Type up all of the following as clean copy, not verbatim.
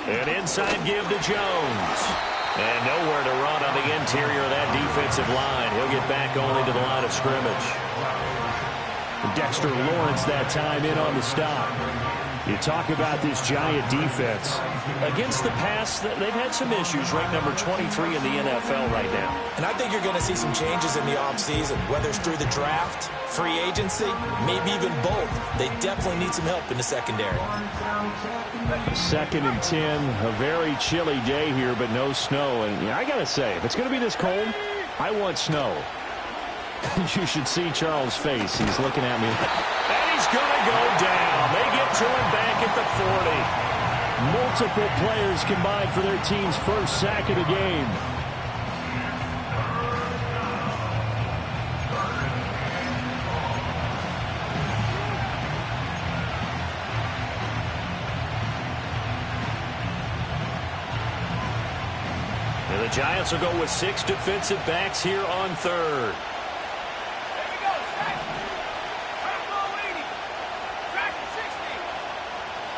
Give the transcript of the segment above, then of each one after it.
An inside give to Jones. And nowhere to run on the interior of that defensive line. He'll get back only to the line of scrimmage. Dexter Lawrence that time in on the stop. You talk about this Giant defense. Against the pass, they've had some issues. Ranked number 23 in the NFL right now. And I think you're going to see some changes in the offseason, whether it's through the draft, free agency, maybe even both. They definitely need some help in the secondary. 2nd and 10, a very chilly day here, but no snow. And I got to say, if it's going to be this cold, I want snow. You should see Charles' face. He's looking at me. And he's going to go down. They get to him back at the 40. Multiple players combined for their team's first sack of the game. And the Giants will go with 6 defensive backs here on 3rd.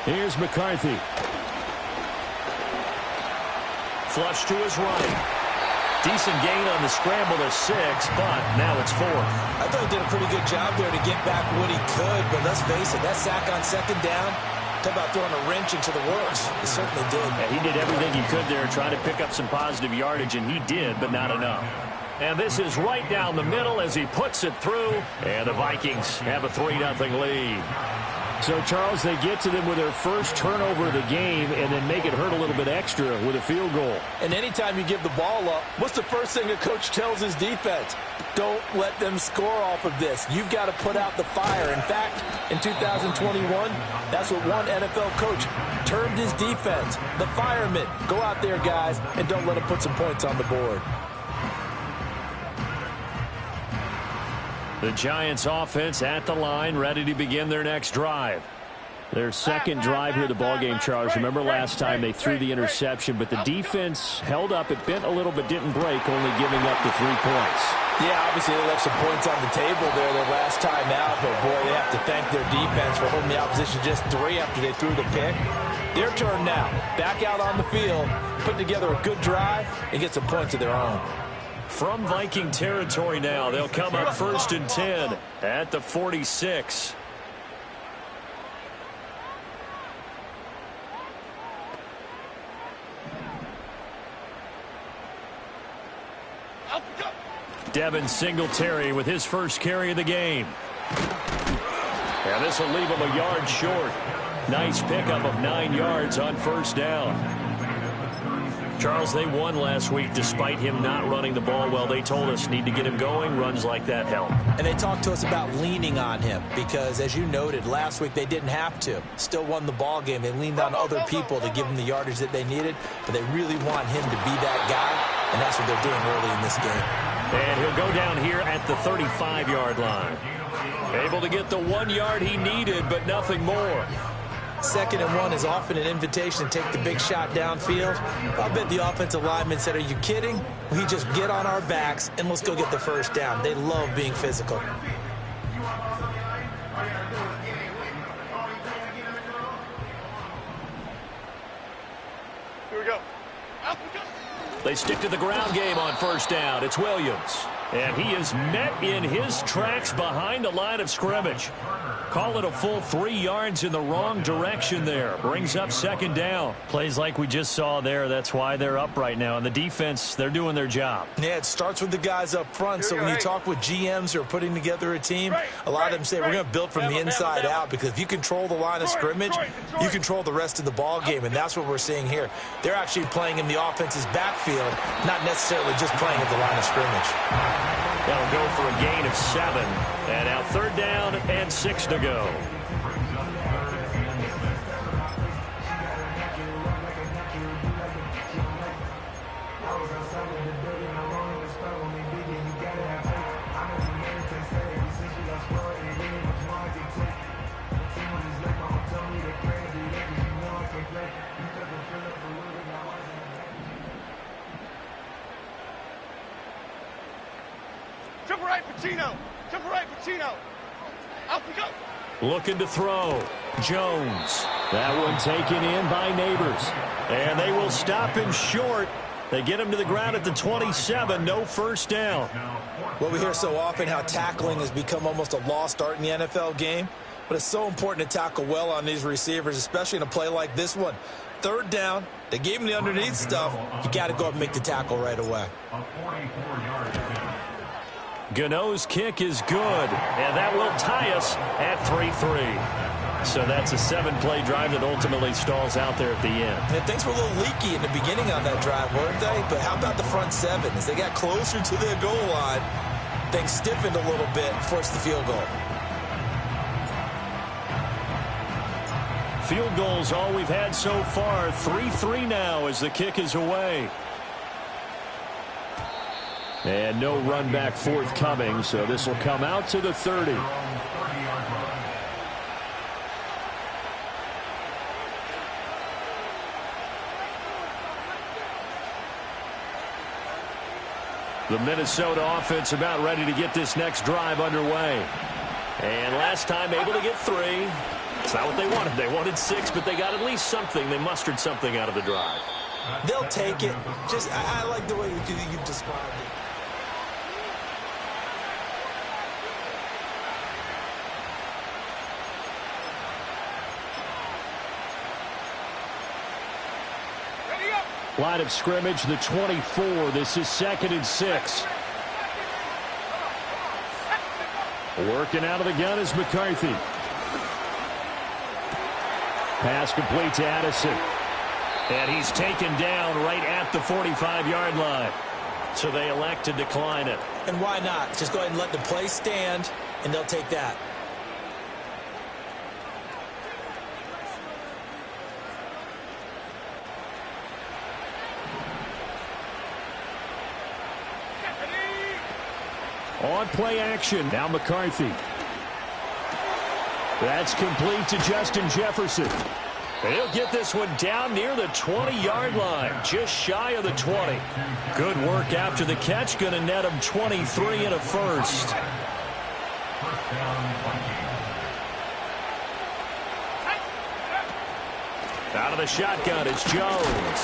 Here's McCarthy. Flush to his right. Decent gain on the scramble to 6, but now it's 4th. I thought he did a pretty good job there to get back what he could, but let's face it, that sack on 2nd down, talk about throwing a wrench into the works. He certainly did. Yeah, he did everything he could there, trying to pick up some positive yardage, and he did, but not enough. And this is right down the middle as he puts it through, and the Vikings have a 3-0 lead. So, Charles, they get to them with their first turnover of the game and then make it hurt a little bit extra with a field goal. And anytime you give the ball up, what's the first thing a coach tells his defense? Don't let them score off of this. You've got to put out the fire. In fact, in 2021, that's what one NFL coach termed his defense, the firemen. Go out there, guys, and don't let them put some points on the board. The Giants offense at the line, ready to begin their next drive. Their second drive here, the ballgame, Charles. Remember last time they threw the interception, but the defense held up. It bent a little but didn't break, only giving up the 3 points. Yeah, obviously they left some points on the table there their last time out, but boy, they have to thank their defense for holding the opposition just 3 after they threw the pick. Their turn now. Back out on the field, put together a good drive, and get some points of their own. From Viking territory now, they'll come up 1st and 10 at the 46. Devin Singletary with his first carry of the game. And this will leave him a yard short. Nice pickup of 9 yards on 1st down. Charles, they won last week despite him not running the ball well. They told us need to get him going. Runs like that help. And they talked to us about leaning on him because, as you noted, last week they didn't have to. Still won the ball game. They leaned on other people to give them the yardage that they needed, but they really want him to be that guy, and that's what they're doing early in this game. And he'll go down here at the 35-yard line. Able to get the 1 yard he needed, but nothing more. 2nd and 1 is often an invitation to take the big shot downfield. I bet the offensive lineman said, are you kidding? We just get on our backs and let's go get the 1st down. They love being physical. Here we go. They stick to the ground game on 1st down. It's Williams. And he is met in his tracks behind the line of scrimmage. Call it a full 3 yards in the wrong direction there. Brings up 2nd down. Plays like we just saw there. That's why they're up right now. And the defense, they're doing their job. Yeah, it starts with the guys up front. So when you talk with GMs who are putting together a team, a lot of them say we're going to build from the inside out, because if you control the line of scrimmage, you control the rest of the ball game. And that's what we're seeing here. They're actually playing in the offense's backfield, not necessarily just playing at the line of scrimmage. That'll go for a gain of 7. And now 3rd down and 6 to go. Jump right, Pacino. Jump right, Pacino. Out we go. Looking to throw. Jones. That one taken in by Neighbors. And they will stop him short. They get him to the ground at the 27. No first down. Well, we hear so often how tackling has become almost a lost art in the NFL game. But it's so important to tackle well on these receivers, especially in a play like this one. Third down, they gave him the underneath stuff. You got to go up and make the tackle right away. Gano's kick is good, and that will tie us at 3-3. So that's a 7-play drive that ultimately stalls out there at the end. And things were a little leaky in the beginning on that drive, weren't they? But how about the front seven? As they got closer to their goal line, things stiffened a little bit, forced the field goal. Field goals all we've had so far. 3-3 now as the kick is away. And no run back forthcoming, so this will come out to the 30. The Minnesota offense about ready to get this next drive underway. And last time able to get 3. It's not what they wanted. They wanted 6, but they got at least something. They mustered something out of the drive. They'll take it. Just, I like the way you've described it. Line of scrimmage, the 24. This is 2nd and 6. Working out of the gun is McCarthy. Pass complete to Addison. And he's taken down right at the 45-yard line. So they elect to decline it. And why not? Just go ahead and let the play stand, and they'll take that. On play action, now McCarthy. That's complete to Justin Jefferson. He'll get this one down near the 20-yard line, just shy of the 20. Good work after the catch, going to net him 23 and a first. Out of the shotgun, it's Jones.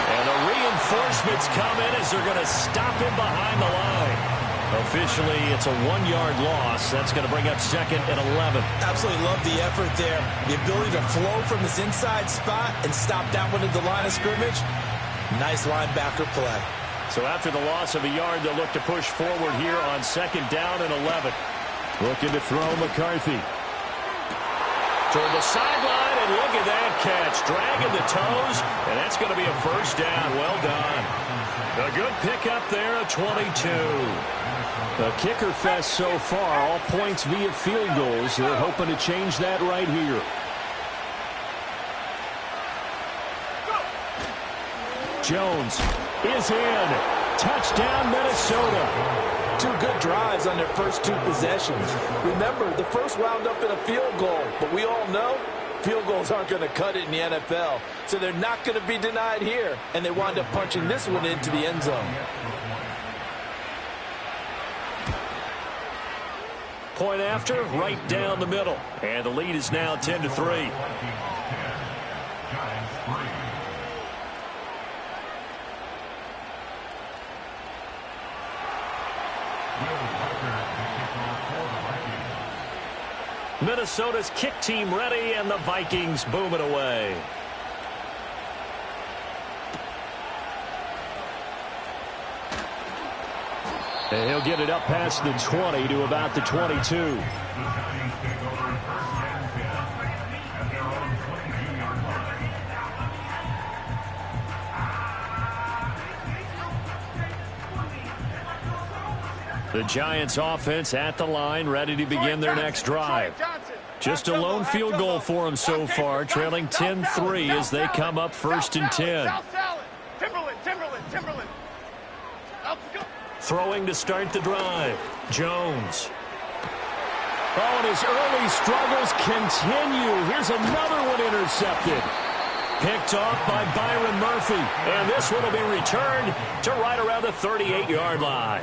And the reinforcements come in as they're going to stop him behind the line. Officially, it's a 1-yard loss. That's going to bring up 2nd and 11. Absolutely love the effort there. The ability to flow from this inside spot and stop that one at the line of scrimmage. Nice linebacker play. So after the loss of a yard, they'll look to push forward here on 2nd down and 11. Looking to throw McCarthy. Toward the sideline, and look at that catch. Dragging the toes, and that's going to be a first down. Well done. A good pickup there, a 22. A kicker fest so far, all points via field goals. They're hoping to change that right here. Jones is in. Touchdown, Minnesota. 2 good drives on their first 2 possessions. Remember, the first wound up in a field goal, but we all know field goals aren't going to cut it in the NFL, so they're not going to be denied here, and they wind up punching this one into the end zone. Point after, right down the middle. And the lead is now 10-3. Minnesota's kick team ready, and the Vikings booming away. And he'll get it up past the 20 to about the 22. The Giants offense at the line, ready to begin their next drive. Just a lone field goal for them so far, trailing 10-3 as they come up 1st and 10. Throwing to start the drive. Jones. Oh, and his early struggles continue. Here's another one intercepted. Picked off by Byron Murphy. And this one will be returned to right around the 38-yard line.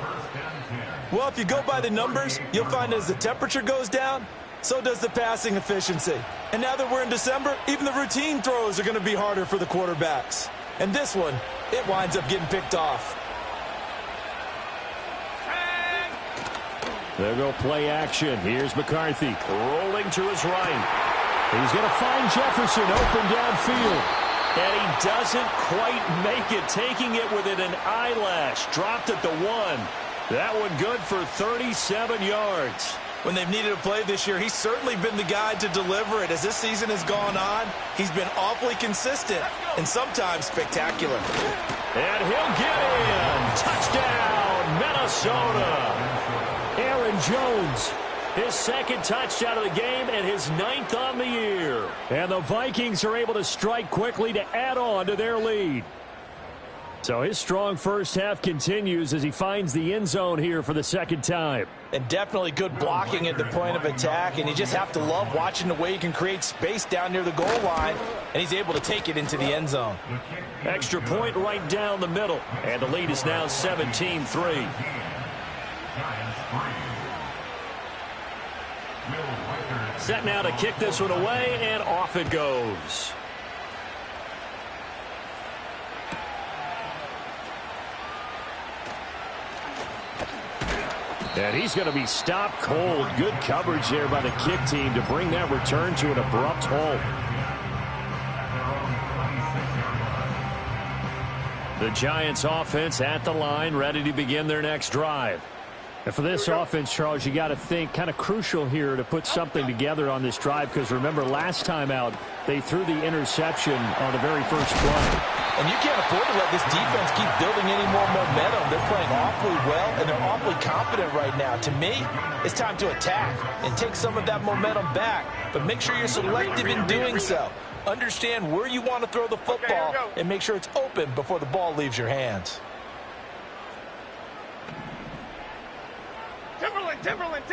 Well, if you go by the numbers, you'll find as the temperature goes down, So does the passing efficiency. And now that we're in December, even the routine throws are going to be harder for the quarterbacks. And this one, it winds up getting picked off. They'll go play action. Here's McCarthy rolling to his right. He's going to find Jefferson open downfield. And he doesn't quite make it, taking it within an eyelash. Dropped at the 1. That one good for 37 yards. When they've needed a play this year, he's certainly been the guy to deliver it. As this season has gone on, he's been awfully consistent and sometimes spectacular. And he'll get in. Touchdown, Minnesota. Aaron Jones, his second touchdown of the game and his 9th on the year. And the Vikings are able to strike quickly to add on to their lead. So his strong first half continues as he finds the end zone here for the second time. And definitely good blocking at the point of attack. And you just have to love watching the way he can create space down near the goal line. And he's able to take it into the end zone. Extra point right down the middle. And the lead is now 17-3. Set now to kick this one away, and off it goes. And he's going to be stopped cold. Good coverage there by the kick team to bring that return to an abrupt halt. The Giants offense at the line, ready to begin their next drive. And for this offense, Charles, you got to think kind of crucial here to put something together on this drive, because remember last time out they threw the interception on the very first play. And you can't afford to let this defense keep building any more momentum. They're playing awfully well, and they're awfully confident right now. To me, it's time to attack and take some of that momentum back, but make sure you're selective in doing so. Understand where you want to throw the football and make sure it's open before the ball leaves your hands. Timberland.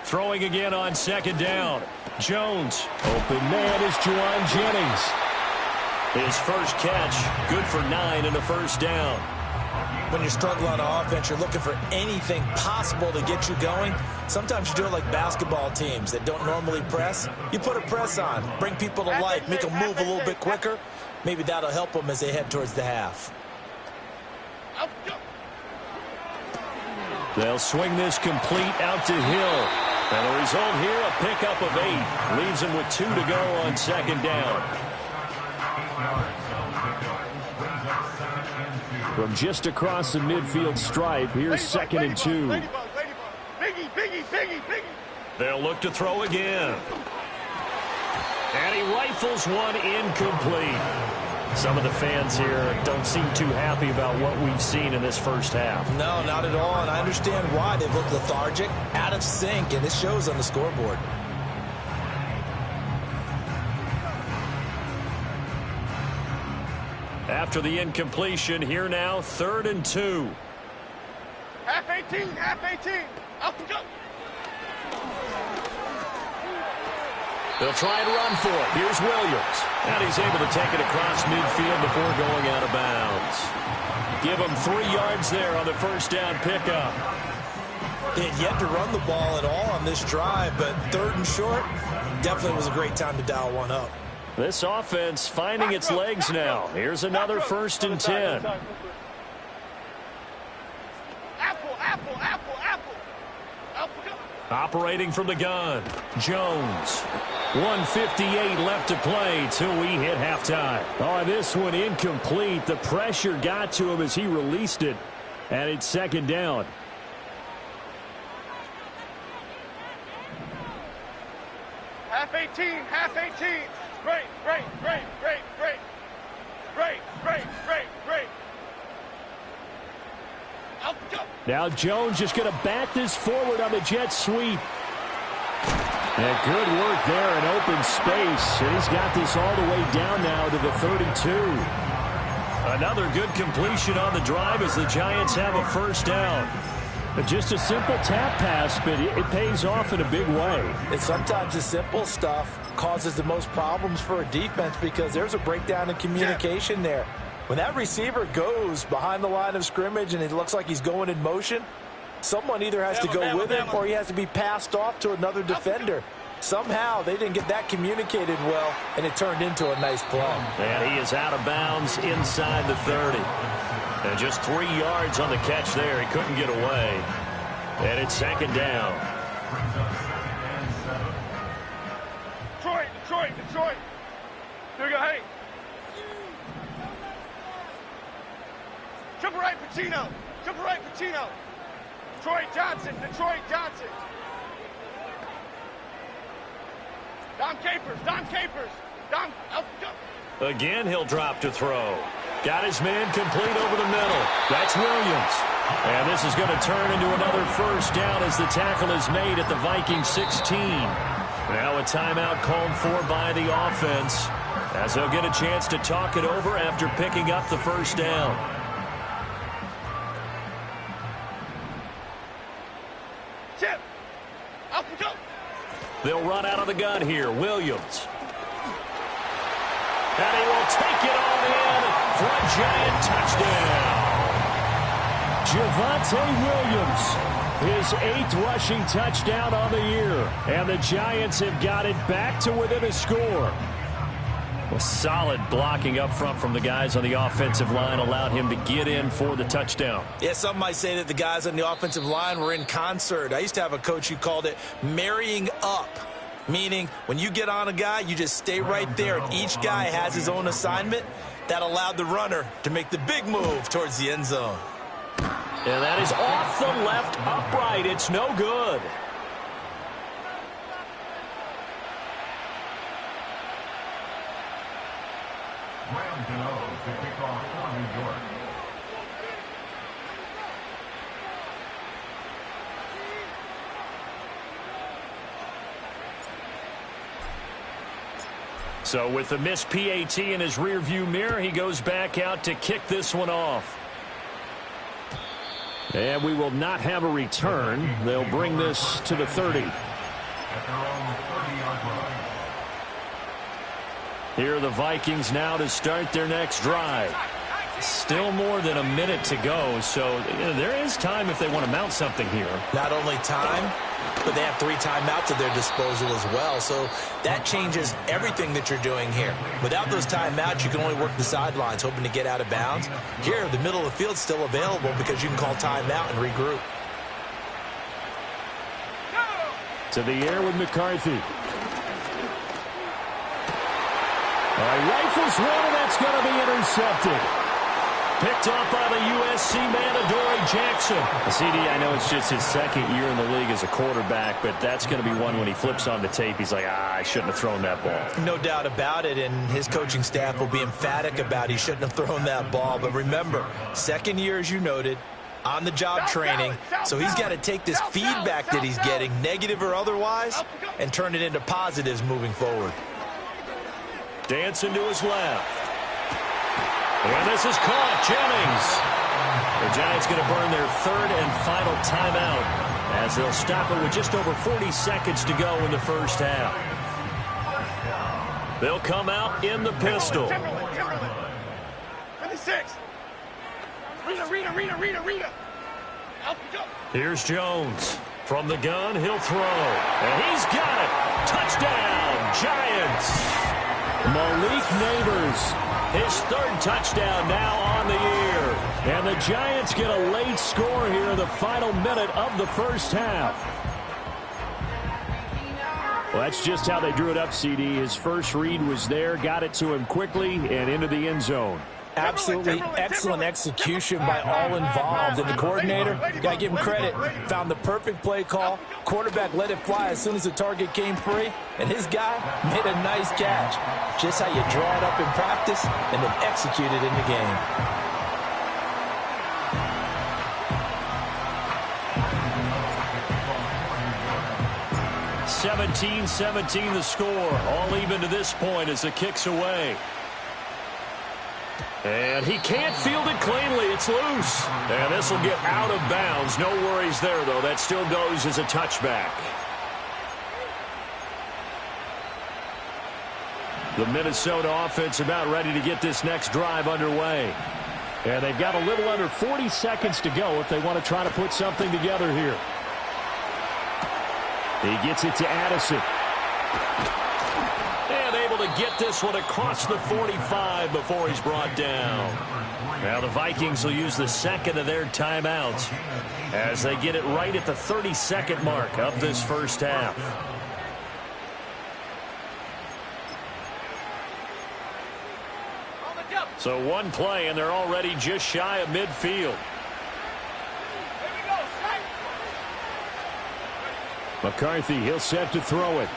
Throwing again on second down. Jones. Open man is Juwan Jennings. His first catch, good for 9 and a first down. When you're struggling on offense, you're looking for anything possible to get you going. Sometimes you do it like basketball teams that don't normally press. You put a press on, bring people to life, make them move a little bit quicker. Maybe that'll help them as they head towards the half. They'll swing this complete out to Hill. And the result here, a pickup of 8. Leaves him with 2 to go on second down. From just across the midfield stripe, here's second and 2. They'll look to throw again. And he rifles one incomplete. Some of the fans here don't seem too happy about what we've seen in this first half. No, not at all, and I understand why. They've looked lethargic, out of sync, and it shows on the scoreboard. After the incompletion, here now, 3rd and 2. Half 18. Up and go. They'll try and run for it. Here's Williams. And he's able to take it across midfield before going out of bounds. Give him 3 yards there on the first down pickup. They had yet to run the ball at all on this drive, but 3rd and short, definitely was a great time to dial one up. This offense finding its legs now. Here's another 1st and 10. Operating from the gun, Jones. 1:58 left to play till we hit halftime. Oh, this one incomplete. The pressure got to him as he released it, and it's second down. Half 18. Great. Now Jones just going to bat this forward on the jet sweep. And good work there in open space. And he's got this all the way down now to the 32. Another good completion on the drive as the Giants have a first down. Just a simple tap pass, but it pays off in a big way. And sometimes the simple stuff causes the most problems for a defense because there's a breakdown in communication there. When that receiver goes behind the line of scrimmage and it looks like he's going in motion, Someone either has to go with him or he has to be passed off to another defender. Somehow they didn't get that communicated well, and it turned into a nice play. And he is out of bounds inside the 30. And just 3 yards on the catch there. He couldn't get away. And it's second down. Detroit. Here we go, hey. Triple right, Pacino. Detroit Johnson. Don Capers. Again, he'll drop to throw. Got his man complete over the middle. That's Williams. And this is going to turn into another first down as the tackle is made at the Viking 16. Now a timeout called for by the offense, as they'll get a chance to talk it over after picking up the first down. Chip, up and go. They'll run out of the gun here. Williams. And he will take it on in for a Giant touchdown. Javonte Williams, his 8th rushing touchdown on the year. And the Giants have got it back to within a score. Well, solid blocking up front from the guys on the offensive line allowed him to get in for the touchdown. Yeah, some might say that the guys on the offensive line were in concert. I used to have a coach who called it marrying up, meaning when you get on a guy, you just stay right there, and each guy has his own assignment. That allowed the runner to make the big move towards the end zone. And that is off the left upright. It's no good. So with the missed PAT in his rearview mirror, he goes back out to kick this one off. And we will not have a return. They'll bring this to the 30. Here are the Vikings now to start their next drive. Still more than a minute to go, so there is time if they want to mount something here. Not only time, but they have 3 timeouts at their disposal as well, so that changes everything that you're doing here. Without those timeouts, you can only work the sidelines, hoping to get out of bounds. Here, the middle of the field's still available because you can call timeout and regroup. To the air with McCarthy. All right, rifles one, and that's going to be intercepted. Picked up by the USC man, Adoree Jackson. CD, I know it's just his 2nd year in the league as a quarterback, but that's going to be one when he flips on the tape, he's like, I shouldn't have thrown that ball. No doubt about it, and his coaching staff will be emphatic about he shouldn't have thrown that ball. But remember, 2nd year, as you noted, on-the-job training, so he's got to take this feedback that he's getting, negative or otherwise, and turn it into positives moving forward. Dancing to his left. And this is caught. Jennings. The Giants going to burn their 3rd and final timeout as they'll stop it with just over 40 seconds to go in the first half. They'll come out in the pistol. Timberland. 56. Rita. Out we go. Here's Jones. From the gun, he'll throw. And he's got it. Touchdown, Giants. Malik Neighbors, his 3rd touchdown now on the year. And the Giants get a late score here in the final minute of the first half. Well, that's just how they drew it up, CD. His first read was there, got it to him quickly, and into the end zone. Absolutely excellent execution by all involved. And the coordinator, got to give him credit, found the perfect play call. Quarterback let it fly as soon as the target came free. And his guy made a nice catch. Just how you draw it up in practice and then execute it in the game. (17-17) the score. All even to this point as the kick's away. And he can't field it cleanly. It's loose. And this will get out of bounds. No worries there, though. That still goes as a touchback. The Minnesota offense about ready to get this next drive underway. And they've got a little under 40 seconds to go if they want to try to put something together here. He gets it to Addison. And able to get this one across the 45 before he's brought down. Now the Vikings will use the second of their timeouts as they get it right at the 30-second mark of this first half. So one play, and they're already just shy of midfield. McCarthy, he'll set to throw it.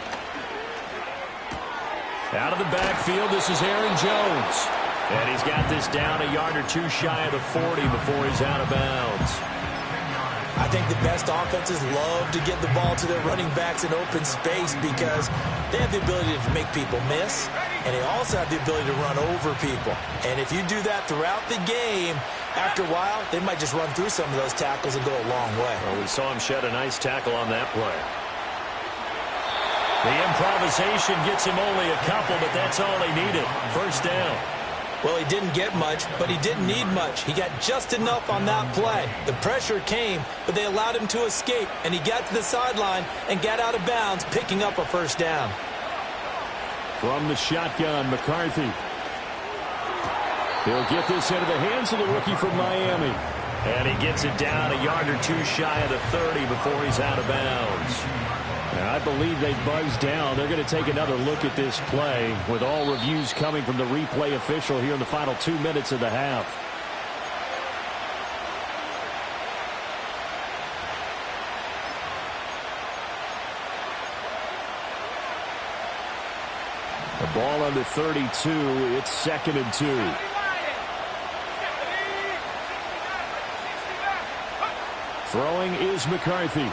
Out of the backfield, this is Aaron Jones. And he's got this down a yard or two shy of the 40 before he's out of bounds. I think the best offenses love to get the ball to their running backs in open space because they have the ability to make people miss, and they also have the ability to run over people. And if you do that throughout the game, after a while, they might just run through some of those tackles and go a long way. Well, we saw him shed a nice tackle on that play. The improvisation gets him only a couple, but that's all he needed. First down. Well, he didn't get much, but he didn't need much. He got just enough on that play. The pressure came, but they allowed him to escape, and he got to the sideline and got out of bounds, picking up a first down. From the shotgun, McCarthy. He'll get this into the hands of the rookie from Miami. And he gets it down a yard or two shy of the 30 before he's out of bounds. Now, I believe they buzzed down. They're going to take another look at this play with all reviews coming from the replay official here in the final 2 minutes of the half. The ball under 32. It's 2nd and 2. Throwing is McCarthy.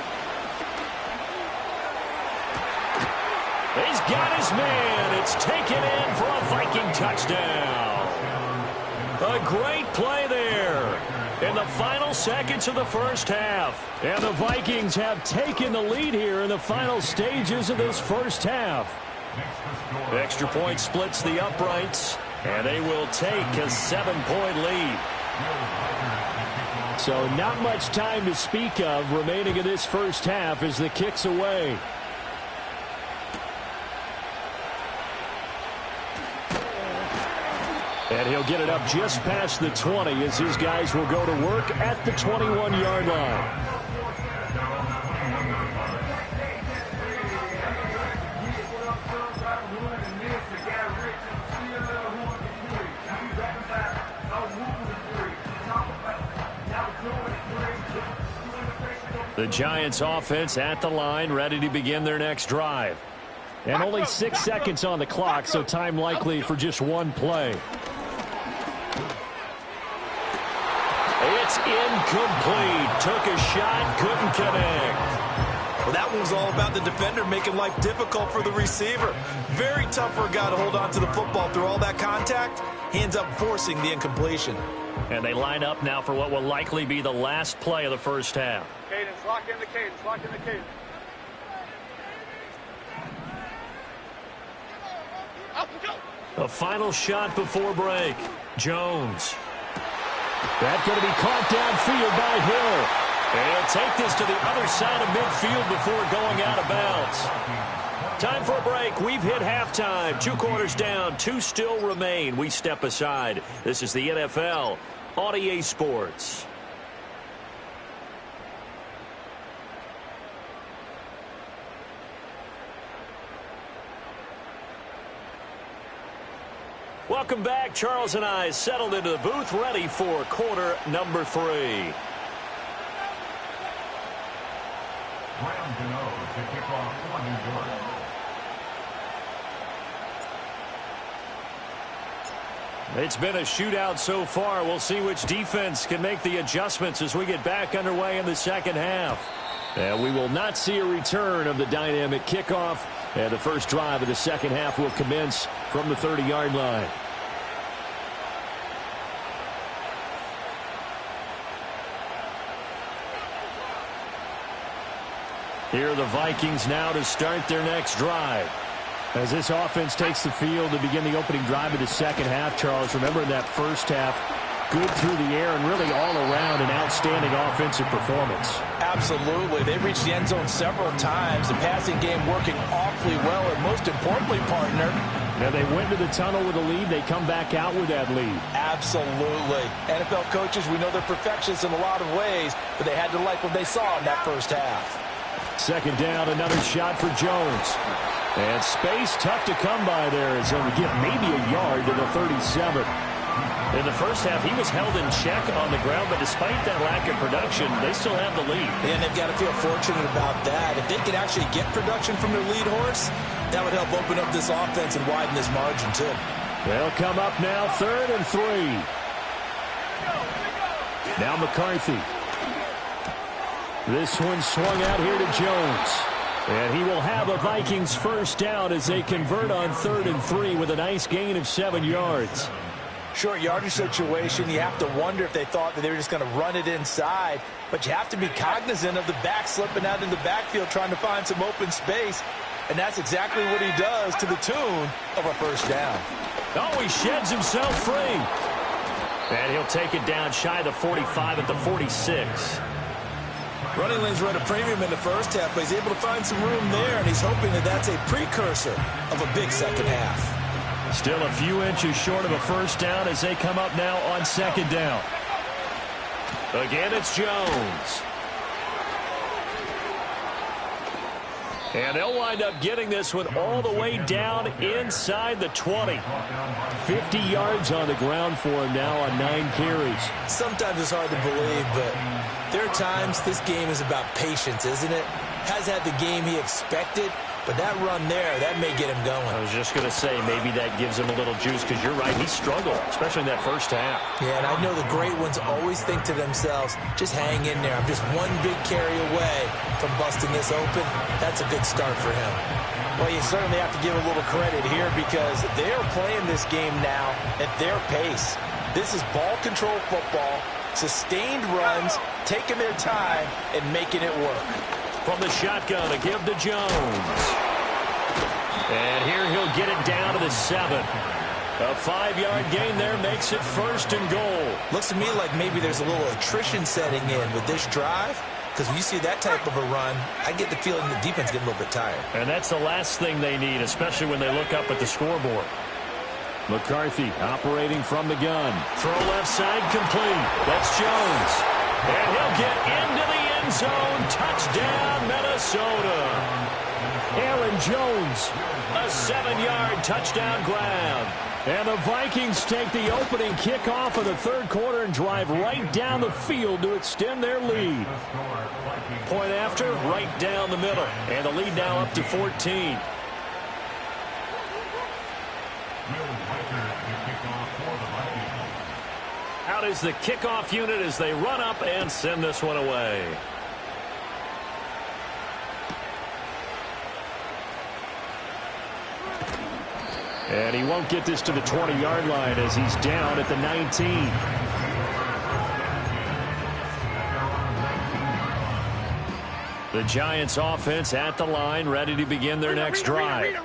He's got his man. It's taken in for a Viking touchdown. A great play there in the final seconds of the first half. And the Vikings have taken the lead here in the final stages of this first half. Extra point splits the uprights, and they will take a 7-point lead. So not much time to speak of remaining in this first half as the kick's away. And he'll get it up just past the 20 as his guys will go to work at the 21-yard line. The Giants offense at the line, ready to begin their next drive. And only 6 seconds on the clock, so time likely for just one play. It's incomplete. Took a shot, couldn't connect. Well, that one was all about the defender making life difficult for the receiver. Very tough for a guy to hold on to the football through all that contact. He ends up forcing the incompletion. And they line up now for what will likely be the last play of the first half. Cadence, lock in the cadence, lock in the cadence. Up and go. A final shot before break. Jones. That's going to be caught downfield by Hill. And he'll take this to the other side of midfield before going out of bounds. Time for a break. We've hit halftime. 2 quarters down. 2 still remain. We step aside. This is the NFL on EA Sports. Welcome back. Charles and I settled into the booth, ready for quarter number 3. It's been a shootout so far. We'll see which defense can make the adjustments as we get back underway in the second half. And we will not see a return of the dynamic kickoff. And the first drive of the second half will commence from the 30-yard line. Here are the Vikings now to start their next drive. As this offense takes the field to begin the opening drive of the second half, Charles, remember in that first half, good through the air and really all around an outstanding offensive performance. Absolutely. They reached the end zone several times. The passing game working awfully well. And most importantly, partner, now they went to the tunnel with a lead. They come back out with that lead. Absolutely. NFL coaches, we know they're perfectionists in a lot of ways, but they had to like what they saw in that first half. Second down, another shot for Jones. And space tough to come by there as he'll get maybe a yard to the 37. In the first half, he was held in check on the ground, but despite that lack of production, they still have the lead. And they've got to feel fortunate about that. If they could actually get production from their lead horse, that would help open up this offense and widen this margin, too. They'll come up now, 3rd and 3. Now McCarthy. This one swung out here to Jones. And he will have a Vikings first down as they convert on 3rd and 3 with a nice gain of 7 yards. Short yardage situation, you have to wonder if they thought that they were just going to run it inside. But you have to be cognizant of the back slipping out in the backfield trying to find some open space. And that's exactly what he does to the tune of a first down. Oh, he sheds himself free. And he'll take it down shy of the 45 at the 46. Running lanes were at a premium in the first half, but he's able to find some room there, and he's hoping that that's a precursor of a big second half. Still a few inches short of a first down as they come up now on 2nd down. Again, it's Jones. And they'll wind up getting this one all the way down inside the 20. 50 yards on the ground for him now on 9 carries. Sometimes it's hard to believe, but there are times this game is about patience, isn't it? Has had the game he expected, but that run there, that may get him going. I was just going to say, maybe that gives him a little juice, because you're right, he struggled, especially in that first half. Yeah, and I know the great ones always think to themselves, just hang in there. I'm just one big carry away from busting this open. That's a good start for him. Well, you certainly have to give a little credit here because they're playing this game now at their pace. This is ball control football, sustained runs, taking their time, and making it work. From the shotgun, a give to Jones. And here he'll get it down to the 7. A 5-yard gain there makes it 1st and goal. Looks to me like maybe there's a little attrition setting in with this drive. Because when you see that type of a run, I get the feeling the defense getting a little bit tired. And that's the last thing they need, especially when they look up at the scoreboard. McCarthy operating from the gun. Throw left side complete. That's Jones. And he'll get into the end zone. Touchdown, Minnesota. Aaron Jones, a 7-yard touchdown grab. And the Vikings take the opening kickoff of the 3rd quarter and drive right down the field to extend their lead. Point after, right down the middle. And the lead now up to 14. Out is the kickoff unit as they run up and send this one away. And he won't get this to the 20-yard line as he's down at the 19. The Giants offense at the line, ready to begin their next drive.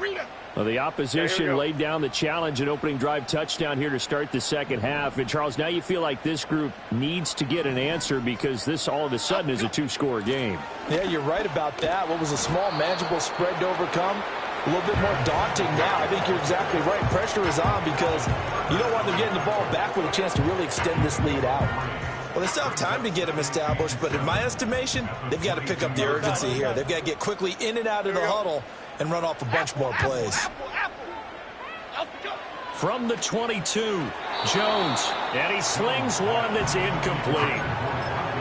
Well, the opposition laid down the challenge and opening drive touchdown here to start the second half. And, Charles, now you feel like this group needs to get an answer because this all of a sudden is a 2-score game. Yeah, you're right about that. What was a small, manageable spread to overcome? A little bit more daunting now. I think you're exactly right. Pressure is on because you don't want them getting the ball back with a chance to really extend this lead out. Well, they still have time to get them established, but in my estimation, they've got to pick up the urgency here. They've got to get quickly in and out of the huddle and run off a bunch more plays. From the 22, Jones, and he slings one that's incomplete.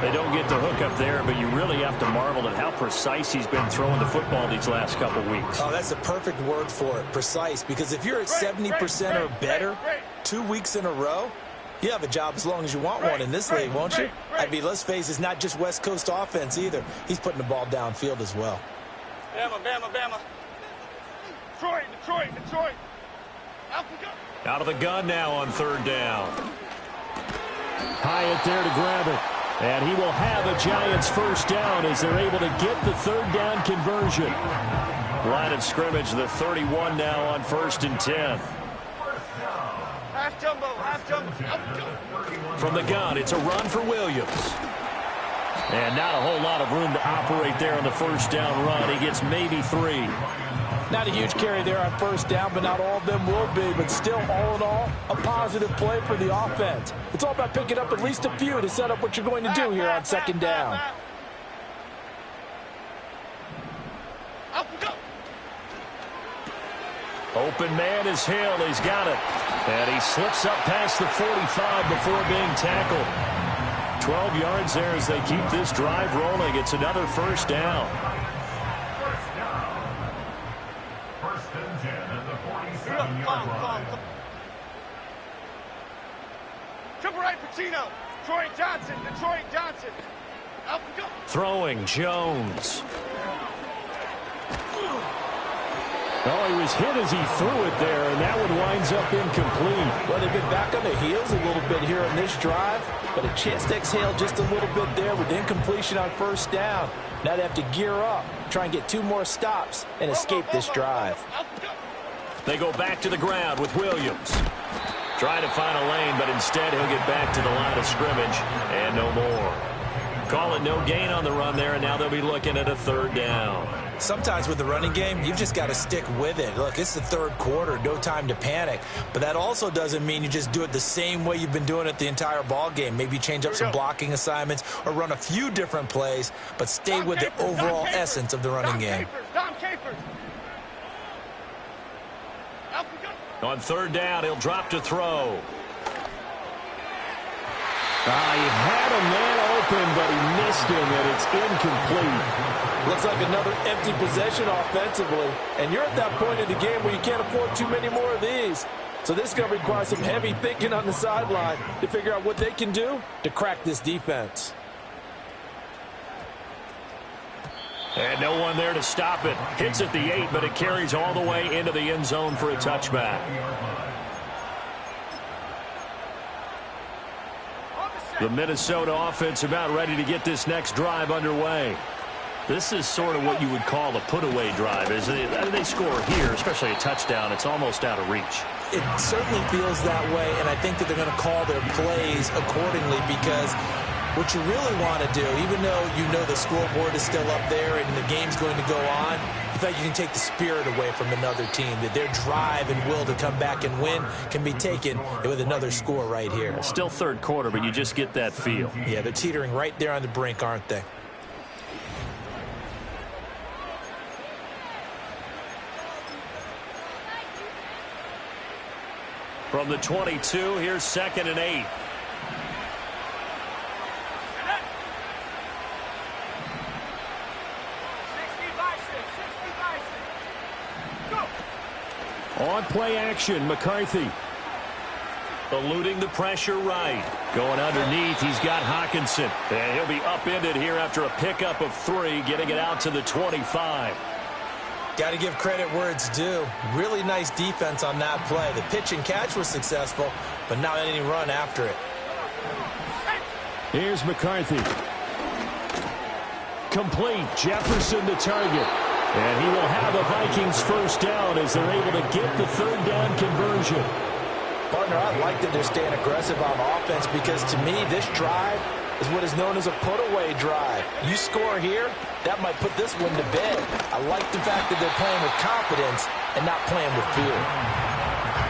They don't get the hook up there, but you really have to marvel at how precise he's been throwing the football these last couple weeks. Oh, that's the perfect word for it, precise, because if you're at 70% or better 2 weeks in a row, you have a job as long as you want one in this league, won't you? I mean, let's face it, it's not just West Coast offense either. He's putting the ball downfield as well. Bama, Bama, Bama. Detroit, Detroit, Detroit. Out of the gun now on 3rd down. Hyatt there to grab it. And he will have a Giants first down as they're able to get the 3rd down conversion. Line of scrimmage, the 31 now on 1st and 10. Half jumbo, half jumbo. From the gun, it's a run for Williams. And not a whole lot of room to operate there on the first down run. He gets maybe 3. Not a huge carry there on first down, but not all of them will be. But still, all in all, a positive play for the offense. It's all about picking up at least a few to set up what you're going to do here on second down. Open man is Hill. He's got it. And he slips up past the 45 before being tackled. 12 yards there as they keep this drive rolling. It's another first down. First and 10 at the 47-yard line. Triple right, Pacino. Detroit Johnson, Detroit Johnson. Up we go. Throwing Jones. Oh, he was hit as he threw it there, and that one winds up incomplete. Well, they've been back on their heels a little bit here on this drive, but a chance to exhale just a little bit there with incompletion on first down. Now they have to gear up, try and get 2 more stops, and escape this drive. They go back to the ground with Williams. Trying to find a lane, but instead he'll get back to the line of scrimmage, and no more. Call it no gain on the run there, and now they'll be looking at a third down. Sometimes with the running game, you've just got to stick with it. Look, it's the third quarter, no time to panic. But that also doesn't mean you just do it the same way you've been doing it the entire ball game. Maybe change up some blocking assignments or run a few different plays, but stay with the overall essence of the running game. On third down, he'll drop to throw. He had a man open, but he missed him, and it's incomplete. Looks like another empty possession offensively, and you're at that point in the game where you can't afford too many more of these. So this is going to require some heavy thinking on the sideline to figure out what they can do to crack this defense. And no one there to stop it. Hits at the 8, but it carries all the way into the end zone for a touchback. The Minnesota offense about ready to get this next drive underway. This is sort of what you would call a put-away drive. As they score here, especially a touchdown, it's almost out of reach. It certainly feels that way, and I think that they're going to call their plays accordingly because what you really want to do, even though you know the scoreboard is still up there and the game's going to go on, in fact, you can take the spirit away from another team, that their drive and will to come back and win can be taken with another score right here. Still third quarter, but you just get that feel. Yeah, they're teetering right there on the brink, aren't they? From the 22, here's 2nd and 8. On play action, McCarthy. Eluding the pressure right. Going underneath, he's got Hawkinson. And he'll be upended here after a pickup of 3, getting it out to the 25. Got to give credit where it's due. Really nice defense on that play. The pitch and catch was successful, but not any run after it. Here's McCarthy. Complete. Jefferson to target. And he will have the Vikings first down as they're able to get the third down conversion. Partner, I like that they're staying aggressive on offense because to me, this drive is what is known as a put-away drive. You score here, that might put this one to bed. I like the fact that they're playing with confidence and not playing with fear.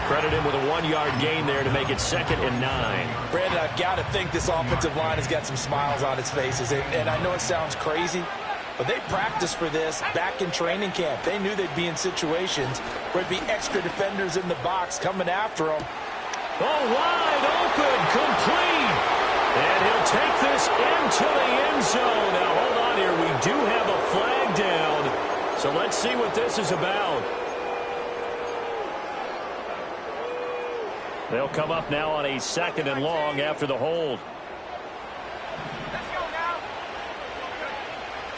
Credit him with a 1-yard gain there to make it 2nd and 9. Brandon, I've got to think this offensive line has got some smiles on its faces. And I know it sounds crazy, but they practiced for this back in training camp. They knew they'd be in situations where there'd be extra defenders in the box coming after them. Oh, wide open, complete. And he'll take this into the end zone. Now, hold on here. We do have a flag down. So let's see what this is about. They'll come up now on a 2nd and long after the hold.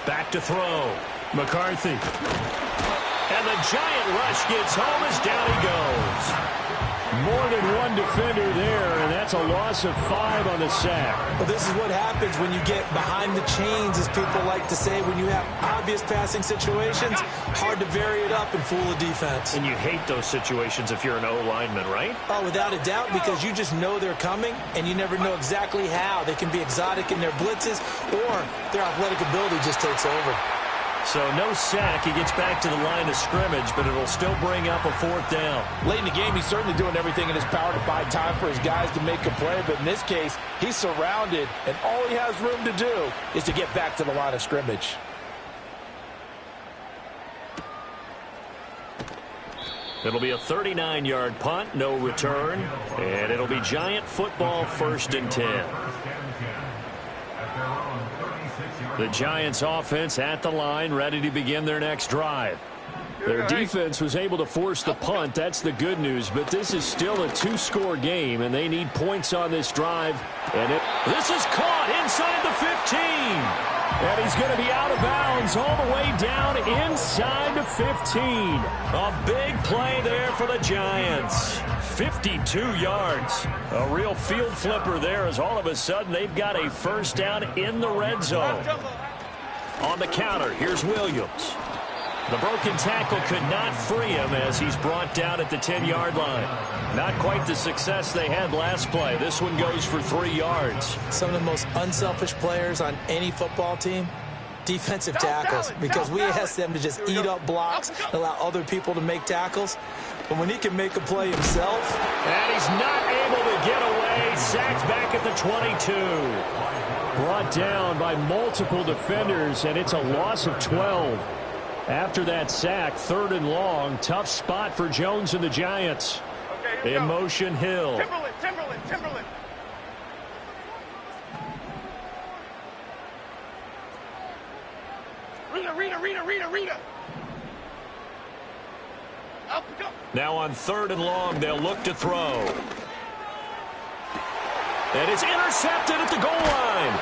Back to throw. McCarthy. And the giant rush gets home as down he goes. More than one defender there, and that's a loss of 5 on the sack. Well, this is what happens when you get behind the chains, as people like to say, when you have obvious passing situations, hard to vary it up and fool the defense. And you hate those situations if you're an O-lineman, right? Oh, without a doubt, because you just know they're coming, and you never know exactly how. They can be exotic in their blitzes, or their athletic ability just takes over. So no sack. He gets back to the line of scrimmage, but it'll still bring up a 4th down. Late in the game, he's certainly doing everything in his power to buy time for his guys to make a play. But in this case, he's surrounded, and all he has room to do is to get back to the line of scrimmage. It'll be a 39-yard punt, no return, and it'll be Giant football 1st and 10. The Giants offense at the line, ready to begin their next drive. Their defense was able to force the punt. That's the good news, but this is still a 2-score game, and they need points on this drive. And this is caught inside the 15. And he's going to be out of bounds all the way down inside the 15. A big play there for the Giants. 52 yards. A real field flipper there as all of a sudden they've got a 1st down in the red zone. On the counter, here's Williams. The broken tackle could not free him as he's brought down at the 10-yard line. Not quite the success they had last play. This one goes for 3 yards. Some of the most unselfish players on any football team, defensive tackles, because we ask them to just eat up blocks and allow other people to make tackles. But when he can make a play himself. And he's not able to get away. Sacked back at the 22. Brought down by multiple defenders, and it's a loss of 12. After that sack, 3rd and long. Tough spot for Jones and the Giants. Okay, in motion, Hill. Timberland. Rita. Up. Now on 3rd and long, they'll look to throw. And it's intercepted at the goal line.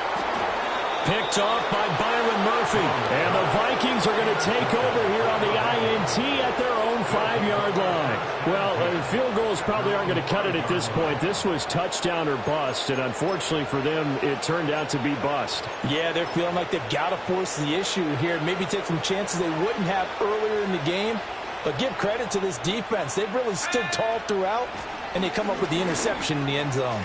Picked off by Byron Murphy. And the Vikings are going to take over here on the INT at their own 5-yard line. Well, field goals probably aren't going to cut it at this point. This was touchdown or bust, and unfortunately for them, it turned out to be bust. Yeah, they're feeling like they've got to force the issue here. Maybe take some chances they wouldn't have earlier in the game. But give credit to this defense. They've really stood tall throughout, and they come up with the interception in the end zone.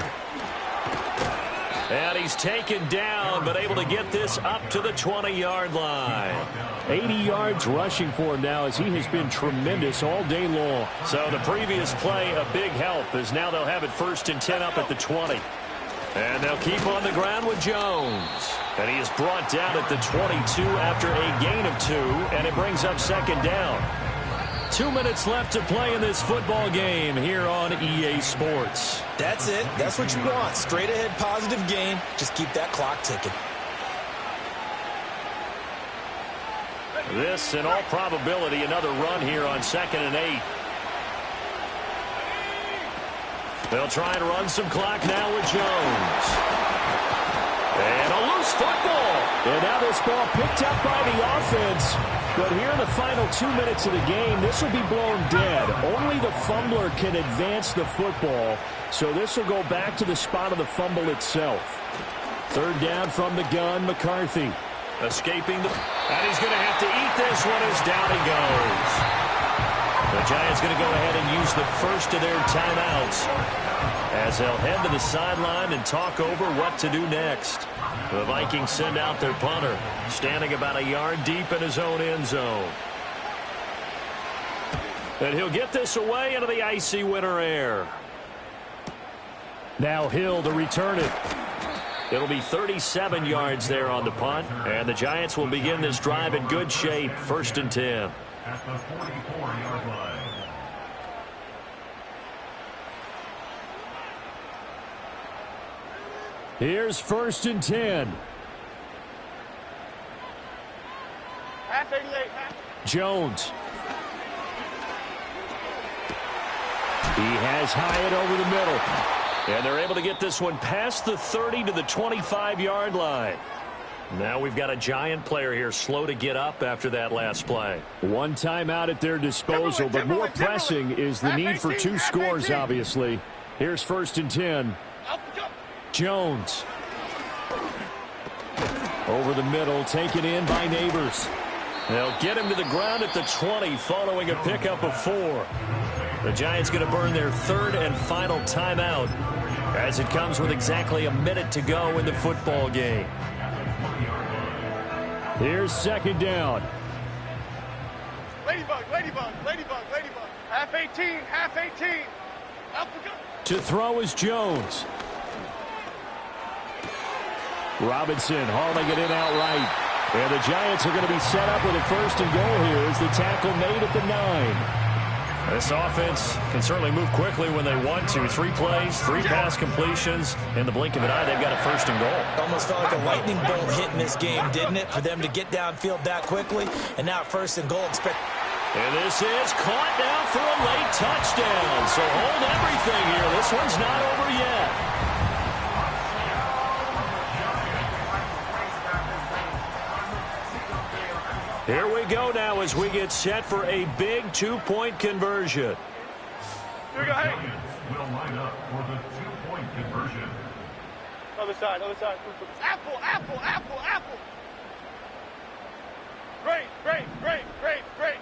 And he's taken down, but able to get this up to the 20-yard line. 80 yards rushing for him now as he has been tremendous all day long. So the previous play, a big help, as now they'll have it 1st and 10 up at the 20. And they'll keep on the ground with Jones. And he is brought down at the 22 after a gain of 2, and it brings up 2nd down. 2 minutes left to play in this football game here on EA Sports. That's it. That's what you want. Straight ahead positive gain. Just keep that clock ticking. This, in all probability, another run here on 2nd and 8. They'll try and run some clock now with Jones. And a loose football. And now this ball picked up by the offense. But here in the final 2 minutes of the game, this will be blown dead. Only the fumbler can advance the football. So this will go back to the spot of the fumble itself. 3rd down from the gun, McCarthy. Escaping the... And he's going to have to eat this one as down he goes. The Giants going to go ahead and use the first of their timeouts as they'll head to the sideline and talk over what to do next. The Vikings send out their punter, standing about a yard deep in his own end zone. And he'll get this away into the icy winter air. Now Hill to return it. It'll be 37 yards there on the punt, and the Giants will begin this drive in good shape, 1st and 10. At the 44-yard line. Here's 1st and 10. Jones. He has Hyatt over the middle. And they're able to get this one past the 30 to the 25-yard line. Now we've got a Giant player here slow to get up after that last play. One timeout at their disposal, but more pressing is the need for 2 scores, obviously. Here's 1st and 10. Jones. Over the middle, taken in by Neighbors. They'll get him to the ground at the 20 following a pickup of 4. The Giants going to burn their third and final timeout as it comes with exactly a minute to go in the football game. Here's second down. Ladybug, ladybug, ladybug, ladybug. Half 18, half 18. To throw is Jones. Robinson hauling it in outright. And the Giants are going to be set up with a first and goal here as the tackle made at the 9. This offense can certainly move quickly when they want to. 3 plays, 3 pass completions. In the blink of an eye, they've got a first and goal. Almost felt like a lightning bolt hit in this game, didn't it? For them to get downfield that quickly. And now first and goal. And this is caught down for a late touchdown. So hold everything here. This one's not over yet. Here we go now as we get set for a big 2-point conversion. Here we go, hey. Will line up for the 2-point conversion. Other side, other side. Apple, apple, apple, apple. Great, great, great, great, great.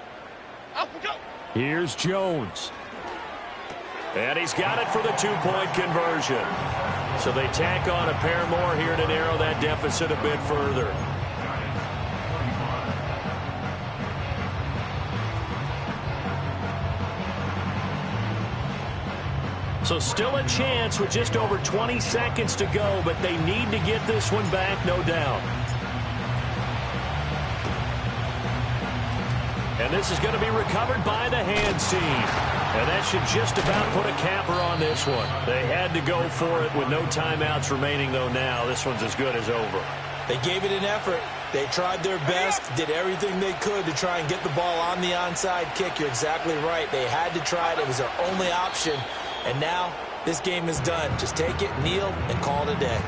Apple, go. Here's Jones. And he's got it for the 2-point conversion. So they tack on a pair more here to narrow that deficit a bit further. So still a chance with just over 20 seconds to go, but they need to get this one back, no doubt. And this is going to be recovered by the hands team. And that should just about put a capper on this one. They had to go for it with no timeouts remaining, though now. This one's as good as over. They gave it an effort. They tried their best, did everything they could to try and get the ball on the onside kick. You're exactly right. They had to try it. It was their only option. And now this game is done. Just take it, kneel, and call it a day.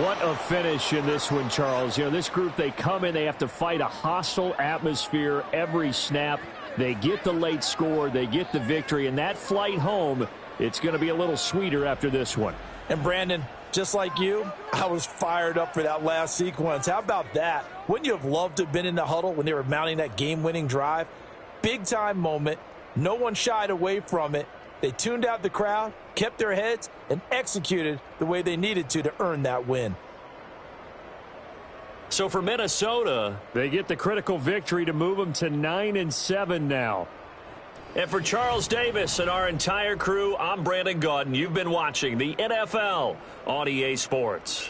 What a finish in this one, Charles. You know, this group, they come in, they have to fight a hostile atmosphere every snap. They get the late score, they get the victory, and that flight home, it's going to be a little sweeter after this one. And Brandon, just like you, I was fired up for that last sequence. How about that? Wouldn't you have loved to have been in the huddle when they were mounting that game-winning drive? Big-time moment. No one shied away from it. They tuned out the crowd, kept their heads, and executed the way they needed to earn that win. So for Minnesota, they get the critical victory to move them to 9-7 now. And for Charles Davis and our entire crew, I'm Brandon Gaudin. You've been watching the NFL on EA Sports.